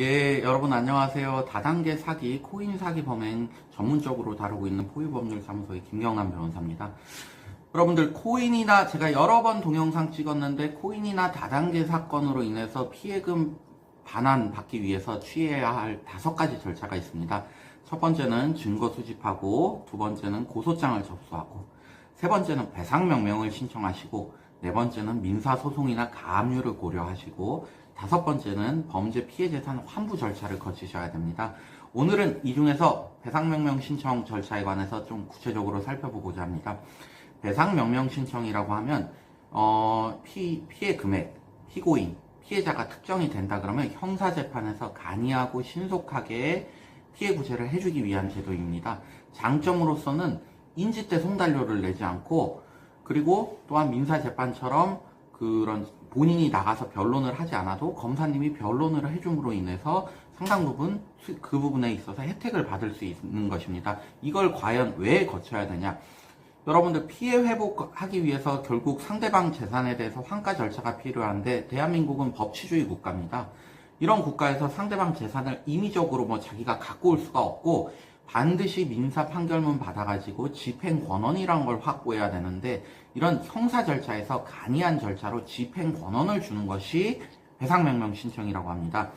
예, 여러분 안녕하세요. 다단계 사기, 코인 사기 범행 전문적으로 다루고 있는 포유법률사무소의 김경남 변호사입니다. 여러분들 코인이나 제가 여러 번 동영상 찍었는데 코인이나 다단계 사건으로 인해서 피해금 반환 받기 위해서 취해야 할 5가지 절차가 있습니다. 첫 번째는 증거 수집하고, 두 번째는 고소장을 접수하고, 세 번째는 배상명령을 신청하시고, 네 번째는 민사소송이나 가압류를 고려하시고, 다섯 번째는 범죄 피해재산 환부 절차를 거치셔야 됩니다. 오늘은 이 중에서 배상명령 신청 절차에 관해서 좀 구체적으로 살펴보고자 합니다. 배상명령 신청이라고 하면 피해 금액, 피고인, 피해자가 특정이 된다 그러면 형사재판에서 간이하고 신속하게 피해 구제를 해주기 위한 제도입니다. 장점으로서는 인지때 송달료를 내지 않고, 그리고 또한 민사재판처럼 그런 본인이 나가서 변론을 하지 않아도 검사님이 변론을 해줌으로 인해서 상당 부분 그 부분에 있어서 혜택을 받을 수 있는 것입니다. 이걸 과연 왜 거쳐야 되냐? 여러분들 피해 회복하기 위해서 결국 상대방 재산에 대해서 환가 절차가 필요한데, 대한민국은 법치주의 국가입니다. 이런 국가에서 상대방 재산을 임의적으로 자기가 갖고 올 수가 없고, 반드시 민사 판결문 받아가지고 집행 권한이란 걸 확보해야 되는데, 이런 형사 절차에서 간이한 절차로 집행 권한을 주는 것이 배상명령 신청이라고 합니다.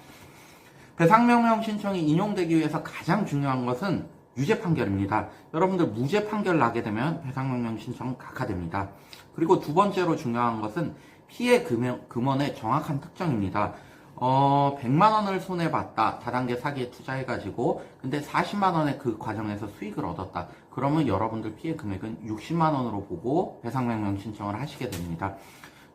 배상명령 신청이 인용되기 위해서 가장 중요한 것은 유죄 판결입니다. 여러분들 무죄 판결 나게 되면 배상명령 신청은 각하됩니다. 그리고 두 번째로 중요한 것은 피해 금원의 정확한 특정입니다. 100만 원을 손해봤다. 다단계 사기에 투자해가지고 근데 40만 원의 그 과정에서 수익을 얻었다. 그러면 여러분들 피해 금액은 60만 원으로 보고 배상명령 신청을 하시게 됩니다.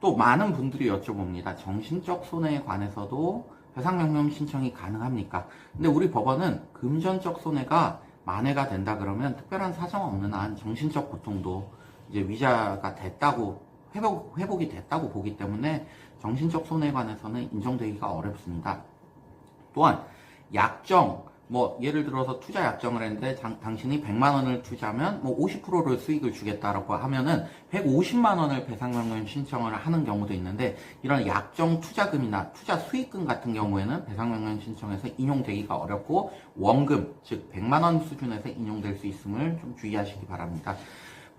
또 많은 분들이 여쭤봅니다. 정신적 손해에 관해서도 배상명령 신청이 가능합니까? 근데 우리 법원은 금전적 손해가 만회가 된다 그러면 특별한 사정 없는 한 정신적 고통도 이제 위자가 됐다고 회복이 됐다고 보기 때문에 정신적 손해에 관해서는 인정되기가 어렵습니다. 또한 약정, 예를 들어서 투자 약정을 했는데 당신이 100만 원을 투자하면 50%를 수익을 주겠다라고 하면은 150만 원을 배상명령 신청을 하는 경우도 있는데, 이런 약정 투자금이나 투자 수익금 같은 경우에는 배상명령 신청에서 인용되기가 어렵고, 원금, 즉 100만 원 수준에서 인용될 수 있음을 좀 주의하시기 바랍니다.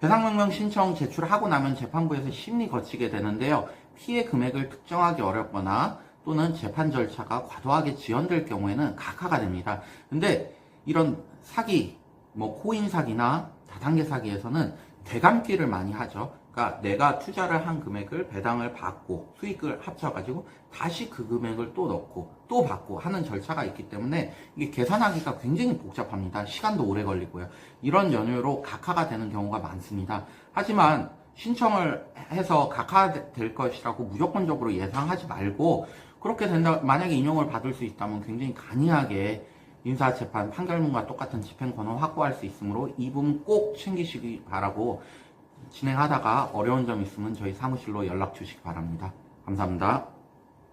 배상명령 신청 제출하고 나면 재판부에서 심리 거치게 되는데요. 피해 금액을 특정하기 어렵거나 또는 재판 절차가 과도하게 지연될 경우에는 각하가 됩니다. 근데 이런 사기, 코인 사기나 다단계 사기에서는 되감기를 많이 하죠. 그러니까 내가 투자를 한 금액을 배당을 받고 수익을 합쳐가지고 다시 그 금액을 또 넣고 또 받고 하는 절차가 있기 때문에 이게 계산하기가 굉장히 복잡합니다. 시간도 오래 걸리고요. 이런 연유로 각하가 되는 경우가 많습니다. 하지만 신청을 해서 각하될 것이라고 무조건적으로 예상하지 말고, 그렇게 된다, 만약에 인용을 받을 수 있다면 굉장히 간이하게 민사재판 판결문과 똑같은 집행 권한 확보할 수 있으므로 이 부분 꼭 챙기시기 바라고, 진행하다가 어려운 점 있으면 저희 사무실로 연락 주시기 바랍니다. 감사합니다.